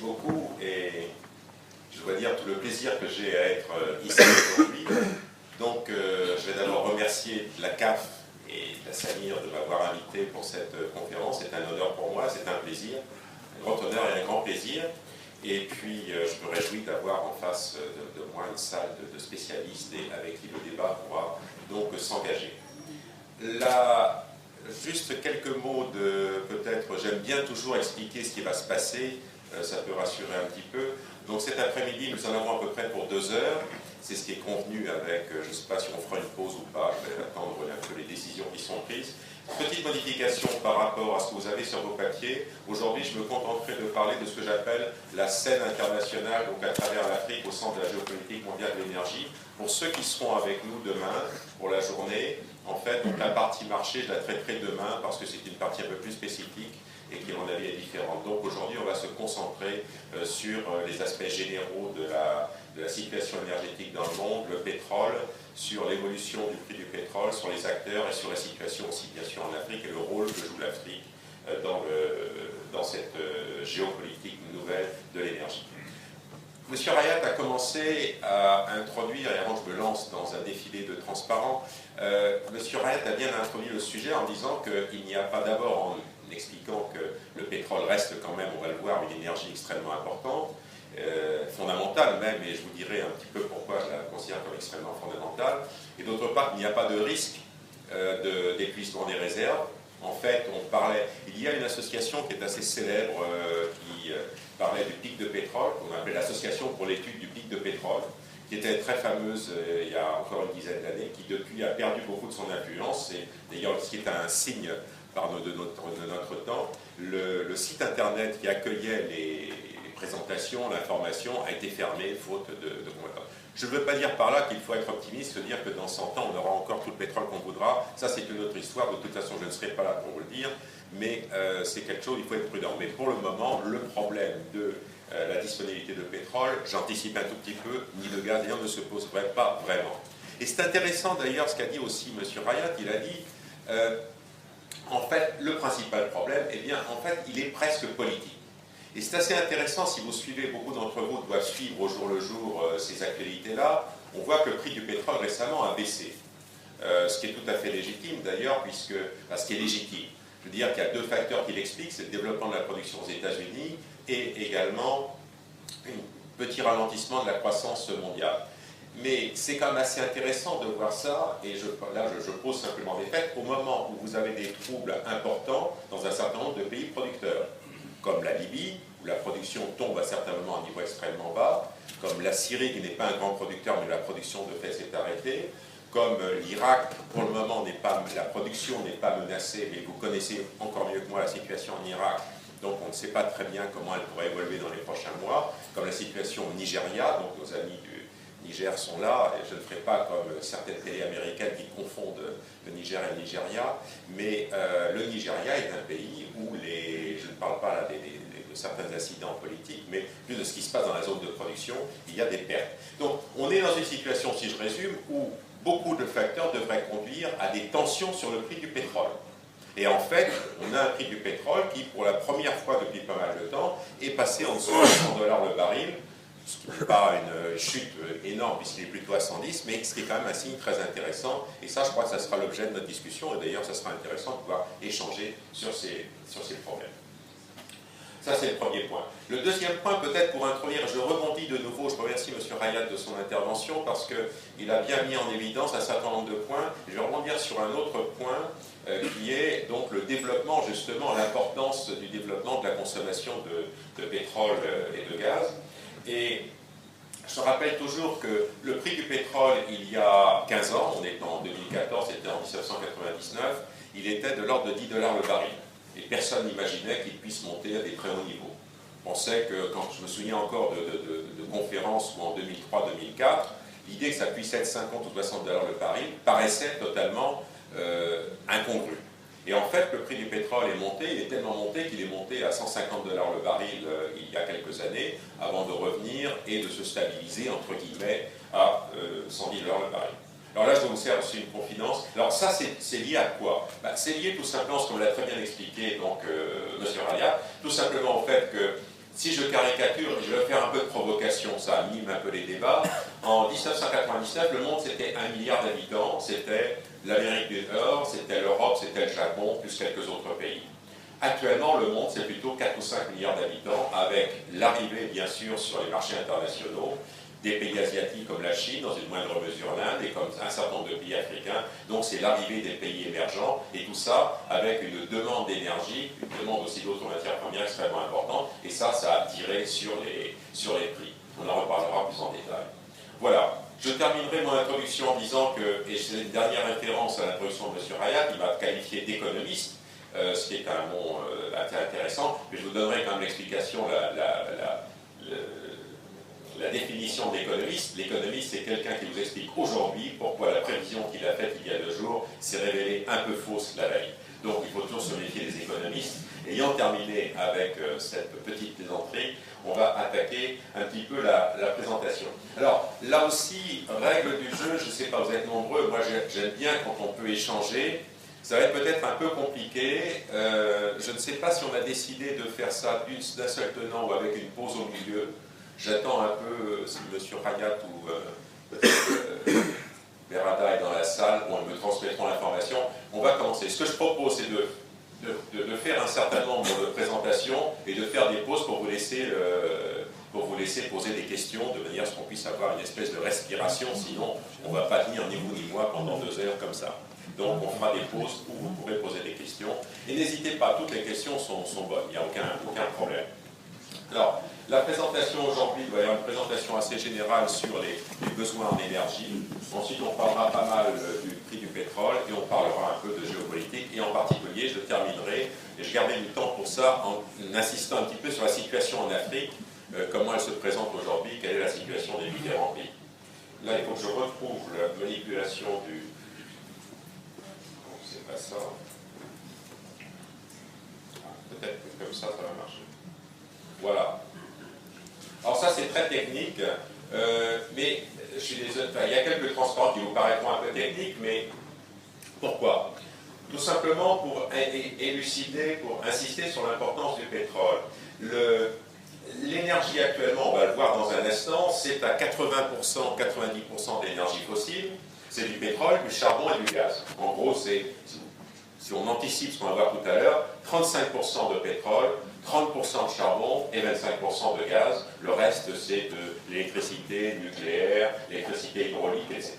beaucoup et je dois dire tout le plaisir que j'ai à être ici aujourd'hui. Donc je vais d'abord remercier la CAF et la SAMIR de m'avoir invité pour cette conférence. C'est un honneur pour moi, c'est un plaisir, un grand honneur et un grand plaisir. Et puis je me réjouis d'avoir en face de moi une salle de spécialistes et avec qui le débat pourra donc s'engager. Là, juste quelques mots de peut-être, j'aime bien toujours expliquer ce qui va se passer, ça peut rassurer un petit peu. Donc cet après-midi, nous en avons à peu près pour 2 heures. C'est ce qui est convenu avec, je ne sais pas si on fera une pause ou pas, je vais attendre un peu les décisions qui sont prises. Petite modification par rapport à ce que vous avez sur vos papiers. Aujourd'hui, je me contenterai de parler de ce que j'appelle la scène internationale, donc à travers l'Afrique, au centre de la géopolitique mondiale de l'énergie. Pour ceux qui seront avec nous demain, pour la journée, en fait, donc la partie marché, je la traiterai demain parce que c'est une partie un peu plus spécifique et qui, à mon avis, est différente. Donc aujourd'hui, on va se concentrer sur les aspects généraux de la situation énergétique dans le monde, le pétrole, sur l'évolution du prix du pétrole, sur les acteurs et sur la situation aussi, bien sûr, en Afrique et le rôle que joue l'Afrique dans cette géopolitique nouvelle de l'énergie. Monsieur Rayat a commencé à introduire, et avant que je me lance dans un défilé de transparents, Monsieur Rayat a bien introduit le sujet en disant qu'il n'y a pas d'abord, en expliquant que le pétrole reste quand même, on va le voir, une énergie extrêmement importante, fondamentale même, et je vous dirai un petit peu pourquoi je la considère comme extrêmement fondamentale, et d'autre part qu'il n'y a pas de risque d'épuisement des réserves. En fait, il y a une association qui est assez célèbre qui parlait du pic de pétrole, qu'on appelle l'Association pour l'étude du pic de pétrole, qui était très fameuse il y a encore une dizaine d'années, qui depuis a perdu beaucoup de son influence, et d'ailleurs ce qui est un signe de notre temps, le site internet qui accueillait les présentations, l'information a été fermée faute de combattants. Je ne veux pas dire par là qu'il faut être optimiste, se dire que dans 100 ans on aura encore tout le pétrole qu'on voudra, ça c'est une autre histoire, de toute façon je ne serai pas là pour vous le dire, mais c'est quelque chose, il faut être prudent. Mais pour le moment, le problème de la disponibilité de pétrole, j'anticipe un tout petit peu, ni de gaz, d'ailleurs ne se pose pas vraiment. Et c'est intéressant d'ailleurs ce qu'a dit aussi M. Rayat, il a dit, en fait, le principal problème, eh bien, en fait, il est presque politique. Et c'est assez intéressant, si vous suivez, beaucoup d'entre vous doivent suivre au jour le jour ces actualités-là, on voit que le prix du pétrole récemment a baissé. Ce qui est tout à fait légitime d'ailleurs, ce qui est légitime. Je veux dire qu'il y a 2 facteurs qui l'expliquent, c'est le développement de la production aux États-Unis et également un petit ralentissement de la croissance mondiale. Mais c'est quand même assez intéressant de voir ça, et là je pose simplement des faits, au moment où vous avez des troubles importants dans un certain nombre de pays producteurs, comme la Libye, où la production tombe à certains moments à un niveau extrêmement bas, comme la Syrie, qui n'est pas un grand producteur, mais la production de fait s'est arrêtée, comme l'Irak, pour le moment, la production n'est pas menacée, mais vous connaissez encore mieux que moi la situation en Irak, donc on ne sait pas très bien comment elle pourrait évoluer dans les prochains mois, comme la situation au Nigeria, donc nos amis du Niger sont là, et je ne ferai pas comme certaines télés américaines qui confondent le Niger et le Nigeria, mais le Nigeria est un pays où je ne parle pas là de certains incidents politiques, mais plus de ce qui se passe dans la zone de production, il y a des pertes. Donc on est dans une situation, si je résume, où beaucoup de facteurs devraient conduire à des tensions sur le prix du pétrole. Et en fait, on a un prix du pétrole qui, pour la première fois depuis pas mal de temps, est passé en dessous de 100 $ le baril, ce qui n'est pas une chute énorme puisqu'il est plutôt à 110, mais ce qui est quand même un signe très intéressant. Et ça, je crois que ça sera l'objet de notre discussion, et d'ailleurs, ça sera intéressant de pouvoir échanger sur ces problèmes. Ça, c'est le premier point. Le deuxième point, peut-être pour introduire, je rebondis de nouveau, je remercie M. Rayat de son intervention, parce qu'il a bien mis en évidence un certain nombre de points. Je vais rebondir sur un autre point, qui est donc le développement, justement, l'importance du développement de la consommation de pétrole et de gaz. Et je rappelle toujours que le prix du pétrole, il y a 15 ans, on est en 2014, c'était en 1999, il était de l'ordre de 10 $ le baril. Et personne n'imaginait qu'il puisse monter à des très hauts niveaux. On sait que, quand je me souviens encore de conférences où en 2003-2004, l'idée que ça puisse être 50 ou 60 $ le baril paraissait totalement incongrue. Et en fait, le prix du pétrole est monté, il est tellement monté qu'il est monté à 150 $ le baril il y a quelques années, avant de revenir et de se stabiliser, entre guillemets, à 110 $ le baril. Alors là, je vais vous faire aussi une confidence. Alors ça, c'est lié à quoi? C'est lié tout simplement, ce qu'on l'a très bien expliqué, donc, M. Rayat, tout simplement au fait que si je caricature, et je vais faire un peu de provocation, ça anime un peu les débats, en 1999, le monde c'était 1 milliard d'habitants, c'était l'Amérique du Nord, c'était l'Europe, c'était le Japon, plus quelques autres pays. Actuellement, le monde, c'est plutôt 4 ou 5 milliards d'habitants, avec l'arrivée, bien sûr, sur les marchés internationaux, des pays asiatiques comme la Chine, dans une moindre mesure l'Inde, et comme un certain nombre de pays africains. Donc c'est l'arrivée des pays émergents, et tout ça avec une demande d'énergie, une demande aussi d'autres matières premières extrêmement importante, et ça a tiré sur les prix. On en reparlera plus en détail. Voilà. Je terminerai mon introduction en disant que, et c'est une dernière référence à l'introduction de M. Rayat, qui m'a qualifié d'économiste, ce qui est un mot intéressant, mais je vous donnerai quand même l'explication, la définition d'économiste. L'économiste, c'est quelqu'un qui vous explique aujourd'hui pourquoi la prévision qu'il a faite il y a 2 jours s'est révélée un peu fausse la veille. Donc il faut toujours se méfier des économistes. Ayant terminé avec cette petite plaisanterie, on va attaquer un petit peu la présentation. Alors, là aussi, règle du jeu, je ne sais pas, vous êtes nombreux, moi j'aime bien quand on peut échanger. Ça va être peut-être un peu compliqué. Je ne sais pas si on a décidé de faire ça d'un seul tenant ou avec une pause au milieu. J'attends un peu si M. Rayat ou peut-être Berada est dans la salle, où ils me transmettront l'information. On va commencer. Ce que je propose, c'est de faire un certain nombre de présentations et de faire des pauses pour vous laisser poser des questions de manière à ce qu'on puisse avoir une espèce de respiration. Sinon, on ne va pas tenir ni vous ni moi pendant 2 heures comme ça. Donc on fera des pauses où vous pourrez poser des questions. Et n'hésitez pas, toutes les questions sont bonnes, il n'y a aucun problème. Alors, la présentation aujourd'hui doit y avoir une présentation assez générale sur les besoins en énergie. Ensuite, on parlera pas mal du prix du pétrole et on parlera un peu de géopolitique. Et en particulier, je terminerai, et je gardais du temps pour ça, en insistant un petit peu sur la situation en Afrique, comment elle se présente aujourd'hui, quelle est la situation des différents pays. Là, il faut que je retrouve la manipulation du... C'est pas ça. Peut-être que comme ça va marcher. Voilà. Alors ça, c'est très technique, mais je suis désolé, il y a quelques transports qui vous paraîtront un peu techniques, mais pourquoi? Tout simplement pour élucider, pour insister sur l'importance du pétrole. L'énergie actuellement, on va le voir dans un instant, c'est à 80%, 90% d'énergie fossile, c'est du pétrole, du charbon et du gaz. En gros, c'est, si on anticipe ce qu'on va voir tout à l'heure, 35% de pétrole, 30% de charbon et 25% de gaz. Le reste, c'est de l'électricité nucléaire, l'électricité hydraulique, etc.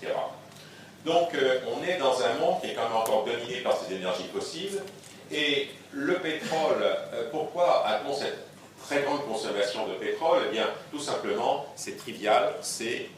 Donc, on est dans un monde qui est quand même encore dominé par ces énergies fossiles. Et le pétrole, pourquoi a-t-on cette très grande consommation de pétrole? Eh bien, tout simplement, c'est trivial, c'est